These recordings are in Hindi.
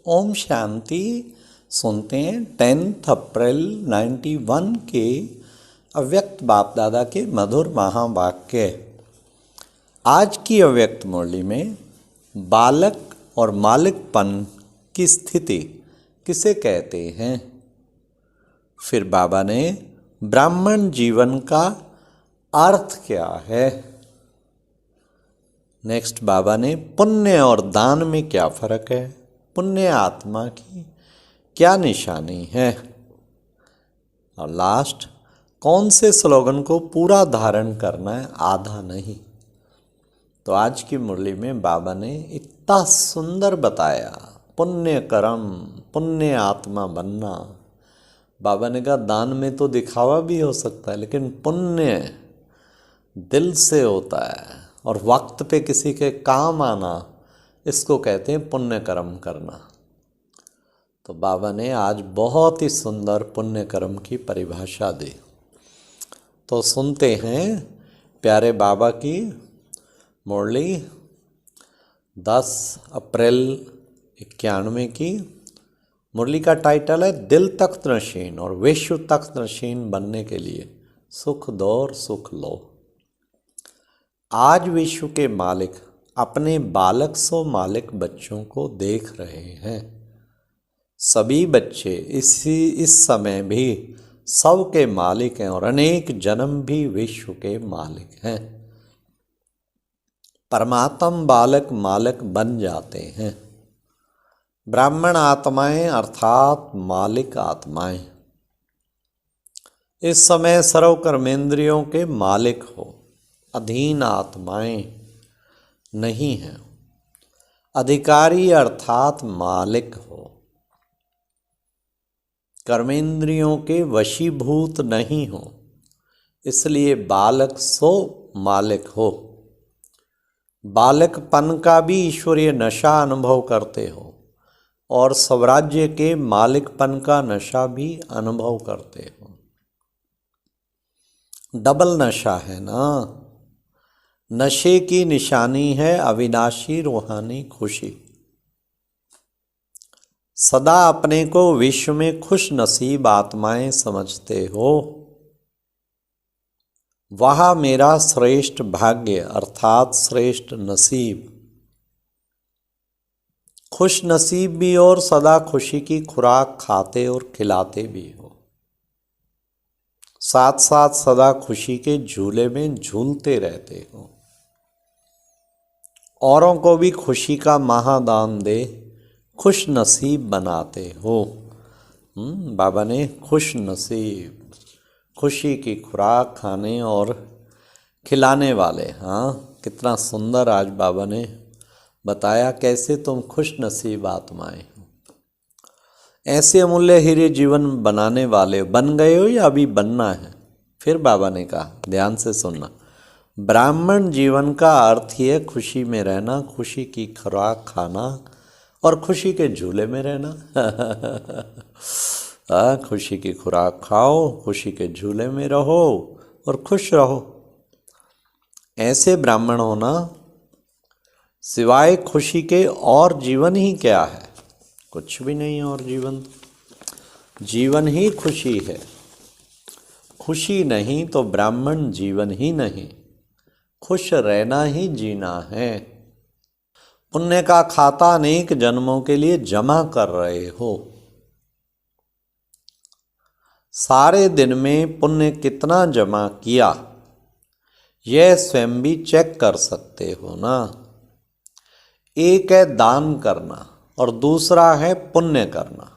ओम शांति। सुनते हैं 10 अप्रैल 91 के अव्यक्त बाप दादा के मधुर महावाक्य। आज की अव्यक्त मुरली में बालक और मालिकपन की स्थिति किसे कहते हैं। फिर बाबा ने ब्राह्मण जीवन का अर्थ क्या है। नेक्स्ट बाबा ने पुण्य और दान में क्या फर्क है, पुण्य आत्मा की क्या निशानी है, और लास्ट कौन से स्लोगन को पूरा धारण करना है, आधा नहीं। तो आज की मुरली में बाबा ने इतना सुंदर बताया, पुण्य कर्म, पुण्य आत्मा बनना। बाबा ने कहा दान में तो दिखावा भी हो सकता है, लेकिन पुण्य दिल से होता है और वक्त पे किसी के काम आना, इसको कहते हैं पुण्य कर्म करना। तो बाबा ने आज बहुत ही सुंदर पुण्य कर्म की परिभाषा दी। तो सुनते हैं प्यारे बाबा की मुरली 10 अप्रैल 91 की। मुरली का टाइटल है दिल तख्त नशीन और विश्व तख्त नशीन बनने के लिए सुख दो और सुख लो। आज विश्व के मालिक अपने बालक सो मालिक बच्चों को देख रहे हैं। सभी बच्चे इस समय भी सब के मालिक हैं और अनेक जन्म भी विश्व के मालिक हैं। परमात्म बालक मालिक बन जाते हैं। ब्राह्मण आत्माएं अर्थात मालिक आत्माएं इस समय सर्व कर्मेंद्रियों के मालिक हो, अधीन आत्माएं नहीं हैं। अधिकारी अर्थात मालिक हो, कर्मेंद्रियों के वशीभूत नहीं हो, इसलिए बालक सो मालिक हो। बालकपन का भी ईश्वरीय नशा अनुभव करते हो और स्वराज्य के मालिकपन का नशा भी अनुभव करते हो। डबल नशा है ना। नशे की निशानी है अविनाशी रूहानी खुशी। सदा अपने को विश्व में खुश नसीब आत्माएं समझते हो। वह मेरा श्रेष्ठ भाग्य अर्थात श्रेष्ठ नसीब। खुश नसीब भी और सदा खुशी की खुराक खाते और खिलाते भी हो। साथ साथ सदा खुशी के झूले में झूलते रहते हो। औरों को भी खुशी का महादान दे खुश नसीब बनाते हो। बाबा ने खुश नसीब, खुशी की खुराक खाने और खिलाने वाले। हाँ, कितना सुंदर आज बाबा ने बताया कैसे तुम खुश नसीब आत्माएं हो। ऐसे अमूल्य हीरे जीवन बनाने वाले बन गए हो या अभी बनना है। फिर बाबा ने कहा, ध्यान से सुनना, ब्राह्मण जीवन का अर्थ ही है खुशी में रहना, खुशी की खुराक खाना और खुशी के झूले में रहना। खुशी की खुराक खाओ, खुशी के झूले में रहो और खुश रहो। ऐसे ब्राह्मण होना सिवाय खुशी के और जीवन ही क्या है, कुछ भी नहीं। और जीवन ही खुशी है। खुशी नहीं तो ब्राह्मण जीवन ही नहीं। खुश रहना ही जीना है। पुण्य का खाता अनेक जन्मों के लिए जमा कर रहे हो। सारे दिन में पुण्य कितना जमा किया, यह स्वयं भी चेक कर सकते हो ना। एक है दान करना और दूसरा है पुण्य करना।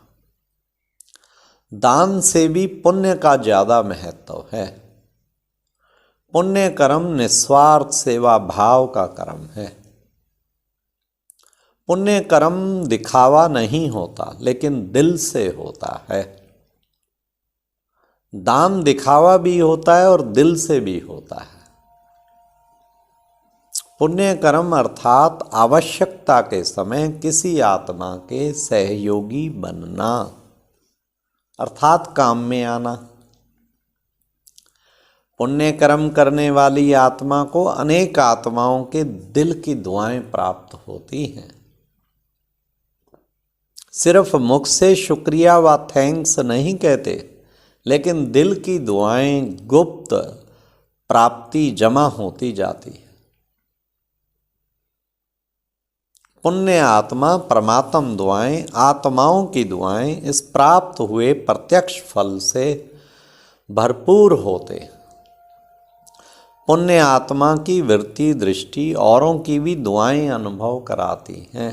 दान से भी पुण्य का ज्यादा महत्व है। पुण्य कर्म निस्वार्थ सेवा भाव का कर्म है। पुण्य कर्म दिखावा नहीं होता, लेकिन दिल से होता है। दान दिखावा भी होता है और दिल से भी होता है। पुण्य कर्म अर्थात आवश्यकता के समय किसी आत्मा के सहयोगी बनना, अर्थात काम में आना। पुण्य कर्म करने वाली आत्मा को अनेक आत्माओं के दिल की दुआएं प्राप्त होती हैं। सिर्फ मुख से शुक्रिया व थैंक्स नहीं कहते, लेकिन दिल की दुआएं गुप्त प्राप्ति जमा होती जाती है। पुण्य आत्मा परमात्म दुआएं, आत्माओं की दुआएं इस प्राप्त हुए प्रत्यक्ष फल से भरपूर होते। पुण्य आत्मा की वृत्ति दृष्टि औरों की भी दुआएं अनुभव कराती हैं।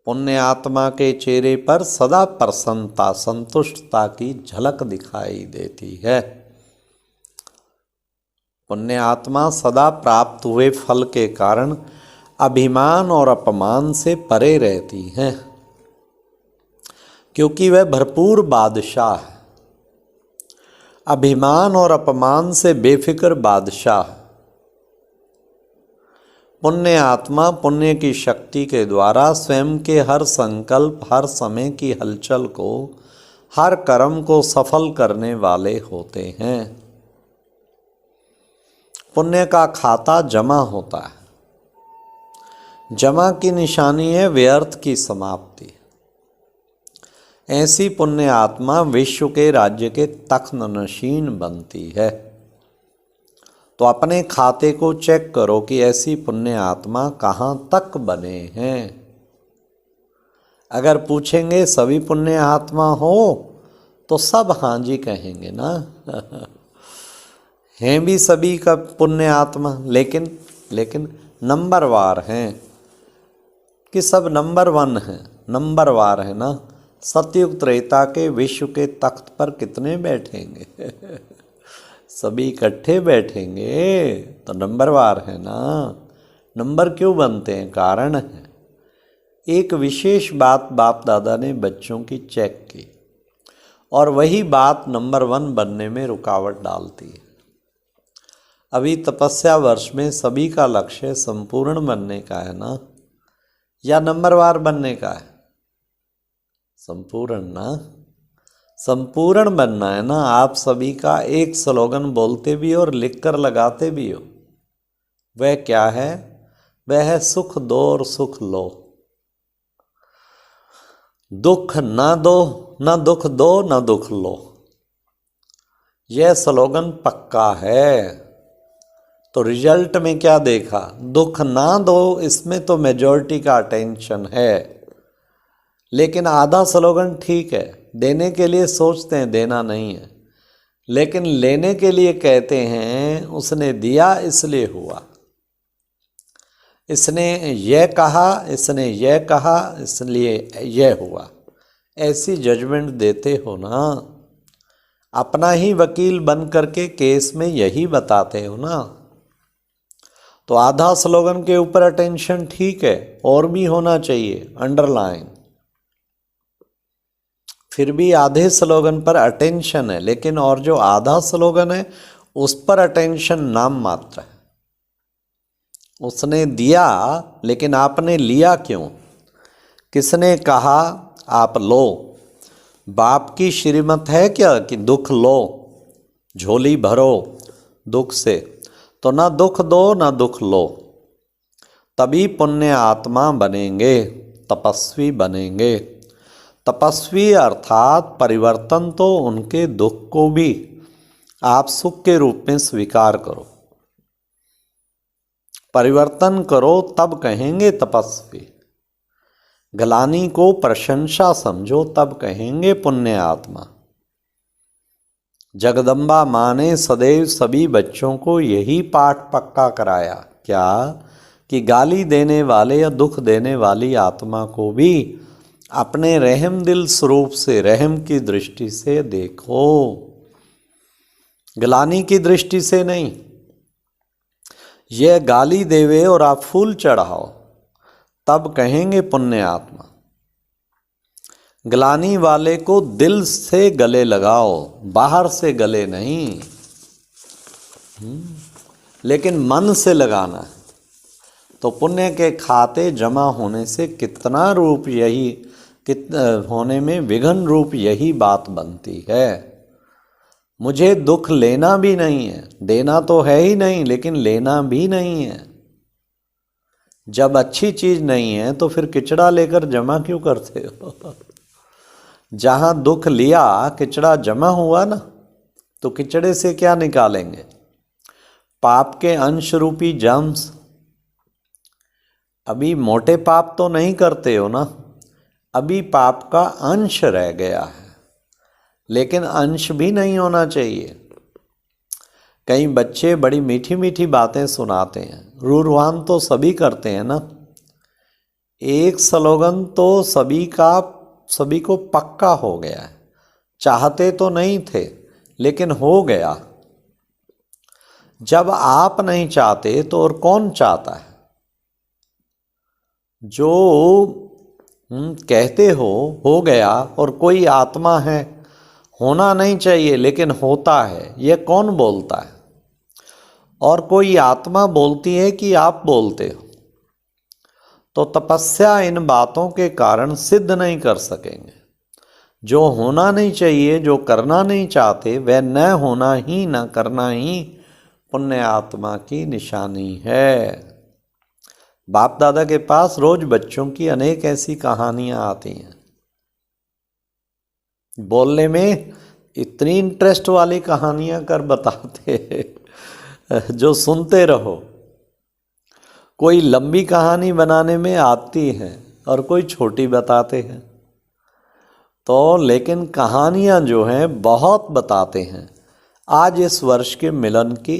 पुण्य आत्मा के चेहरे पर सदा प्रसन्नता संतुष्टता की झलक दिखाई देती है। पुण्य आत्मा सदा प्राप्त हुए फल के कारण अभिमान और अपमान से परे रहती हैं, क्योंकि वह भरपूर बादशाह है। अभिमान और अपमान से बेफिक्र बादशाह। पुण्य आत्मा पुण्य की शक्ति के द्वारा स्वयं के हर संकल्प, हर समय की हलचल को, हर कर्म को सफल करने वाले होते हैं। पुण्य का खाता जमा होता है। जमा की निशानी है व्यर्थ की समाप्ति। ऐसी पुण्य आत्मा विश्व के राज्य के तख्त नशीन बनती है। तो अपने खाते को चेक करो कि ऐसी पुण्य आत्मा कहाँ तक बने हैं। अगर पूछेंगे सभी पुण्य आत्मा हो तो सब हाँ जी कहेंगे ना। हैं भी सभी का पुण्य आत्मा, लेकिन नंबरवार हैं कि सब नंबर 1 हैं, नंबरवार है ना। सतयुग त्रेता के विश्व के तख्त पर कितने बैठेंगे? सभी इकट्ठे बैठेंगे तो नंबरवार है ना। नंबर क्यों बनते हैं? कारण है। एक विशेष बात बाप दादा ने बच्चों की चेक की और वही बात नंबर 1 बनने में रुकावट डालती है। अभी तपस्या वर्ष में सभी का लक्ष्य संपूर्ण बनने का है ना, या नंबरवार बनने का है? संपूर्ण ना, संपूर्ण बनना है ना। आप सभी का एक स्लोगन बोलते भी हो और लिखकर लगाते भी हो। वह क्या है? वह है सुख दो और सुख लो। दुख ना दो, ना दुख दो, ना दुख लो। यह स्लोगन पक्का है। तो रिजल्ट में क्या देखा? दुख ना दो, इसमें तो मेजॉरिटी का अटेंशन है। लेकिन आधा स्लोगन ठीक है, देने के लिए सोचते हैं, देना नहीं है। लेकिन लेने के लिए कहते हैं उसने दिया इसलिए हुआ, इसने यह कहा, इसने यह कहा इसलिए यह हुआ। ऐसी जजमेंट देते हो ना। अपना ही वकील बन करके केस में यही बताते हो ना। तो आधा स्लोगन के ऊपर अटेंशन ठीक है, और भी होना चाहिए अंडरलाइन। फिर भी आधे स्लोगन पर अटेंशन है, लेकिन और जो आधा स्लोगन है उस पर अटेंशन नाम मात्र है। उसने दिया, लेकिन आपने लिया क्यों? किसने कहा आप लो? बाप की श्रीमत है क्या कि दुख लो, झोली भरो दुख से? तो ना दुख दो ना दुख लो। तभी पुण्य आत्मा बनेंगे, तपस्वी बनेंगे। तपस्वी अर्थात परिवर्तन तो उनके दुख को भी आप सुख के रूप में स्वीकार करो, परिवर्तन करो, तब कहेंगे तपस्वी। ग्लानि को प्रशंसा समझो, तब कहेंगे पुण्य आत्मा। जगदम्बा माँ ने सदैव सभी बच्चों को यही पाठ पक्का कराया, क्या? कि गाली देने वाले या दुख देने वाली आत्मा को भी अपने रहम दिल स्वरूप से, रहम की दृष्टि से देखो, ग्लानि की दृष्टि से नहीं। यह गाली देवे और आप फूल चढ़ाओ, तब कहेंगे पुण्य आत्मा। ग्लानि वाले को दिल से गले लगाओ, बाहर से गले नहीं, लेकिन मन से लगाना है। तो पुण्य के खाते जमा होने से कितना रूप यही होने में विघन रूप यही बात बनती है। मुझे दुख लेना भी नहीं है, देना तो है ही नहीं, लेकिन लेना भी नहीं है। जब अच्छी चीज नहीं है तो फिर किचड़ा लेकर जमा क्यों करते हो? जहां दुख लिया, किचड़ा जमा हुआ ना, तो किचड़े से क्या निकालेंगे? पाप के अंश रूपी जम्स। अभी मोटे पाप तो नहीं करते हो ना, अभी पाप का अंश रह गया है, लेकिन अंश भी नहीं होना चाहिए। कई बच्चे बड़ी मीठी मीठी बातें सुनाते हैं, रूरवान तो सभी करते हैं ना। एक स्लोगन तो सभी को पक्का हो गया है। चाहते तो नहीं थे, लेकिन हो गया। जब आप नहीं चाहते तो और कौन चाहता है? जो कहते हो गया, और कोई आत्मा है, होना नहीं चाहिए लेकिन होता है, ये कौन बोलता है? और कोई आत्मा बोलती है कि आप बोलते हो। तो तपस्या इन बातों के कारण सिद्ध नहीं कर सकेंगे। जो होना नहीं चाहिए, जो करना नहीं चाहते, वह न होना ही न करना ही पुण्य आत्मा की निशानी है। बाप दादा के पास रोज बच्चों की अनेक ऐसी कहानियां आती हैं। बोलने में इतनी इंटरेस्ट वाली कहानियां कर बताते जो सुनते रहो। कोई लंबी कहानी बनाने में आती है और कोई छोटी बताते हैं। तो लेकिन कहानियां जो हैं बहुत बताते हैं। आज इस वर्ष के मिलन की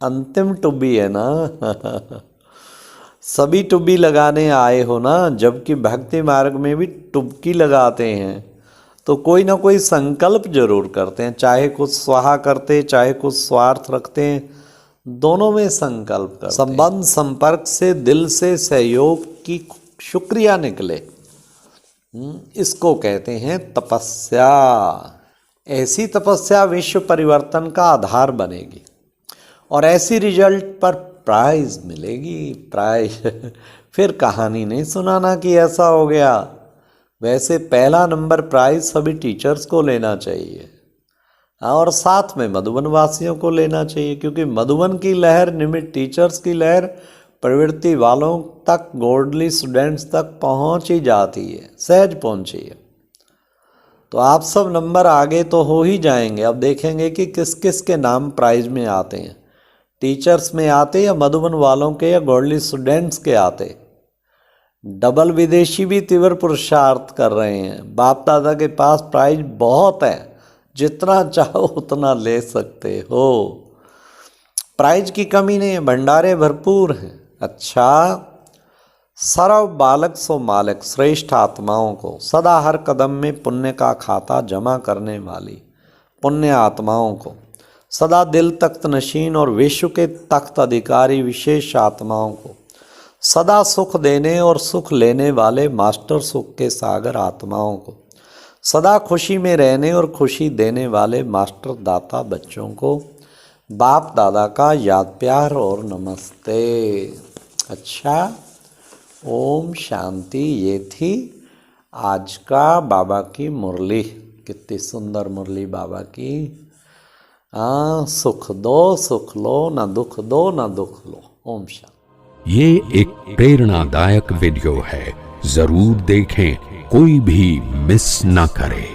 अंतिम टुब्बी है ना। सभी टुब्बी लगाने आए हो ना, जबकि भक्ति मार्ग में भी टुबकी लगाते हैं तो कोई ना कोई संकल्प जरूर करते हैं। चाहे कुछ स्वाहा करते, चाहे कुछ स्वार्थ रखते हैं, दोनों में संकल्प करते हैं। संबंध संपर्क से दिल से सहयोग की शुक्रिया निकले, इसको कहते हैं तपस्या। ऐसी तपस्या विश्व परिवर्तन का आधार बनेगी और ऐसी रिजल्ट पर प्राइज मिलेगी। प्राइज फिर कहानी नहीं सुनाना कि ऐसा हो गया। वैसे पहला नंबर प्राइज सभी टीचर्स को लेना चाहिए और साथ में मधुबन वासियों को लेना चाहिए, क्योंकि मधुबन की लहर निमित्त टीचर्स की लहर प्रवृत्ति वालों तक, गॉडली स्टूडेंट्स तक पहुंच ही जाती है, सहज पहुंची है। तो आप सब नंबर आगे तो हो ही जाएंगे। अब देखेंगे कि किस किस के नाम प्राइज में आते हैं, टीचर्स में आते या मधुबन वालों के या गॉडली स्टूडेंट्स के आते। डबल विदेशी भी तीव्र पुरुषार्थ कर रहे हैं। बाप दादा के पास प्राइज बहुत है, जितना चाहो उतना ले सकते हो, प्राइज की कमी नहीं है, भंडारे भरपूर हैं। अच्छा, सर्व बालक सो मालिक श्रेष्ठ आत्माओं को सदा हर कदम में पुण्य का खाता जमा करने वाली पुण्य आत्माओं को, सदा दिल तख्त नशीन और विश्व के तख्त अधिकारी विशेष आत्माओं को, सदा सुख देने और सुख लेने वाले मास्टर सुख के सागर आत्माओं को, सदा खुशी में रहने और खुशी देने वाले मास्टर दाता बच्चों को बाप दादा का याद प्यार और नमस्ते। अच्छा, ओम शांति। ये थी आज का बाबा की मुरली। कितनी सुंदर मुरली बाबा की। सुख दो सुख लो, ना दुख दो ना दुख लो। ओम शांति। ये एक प्रेरणादायक वीडियो है, जरूर देखें, कोई भी मिस ना करे।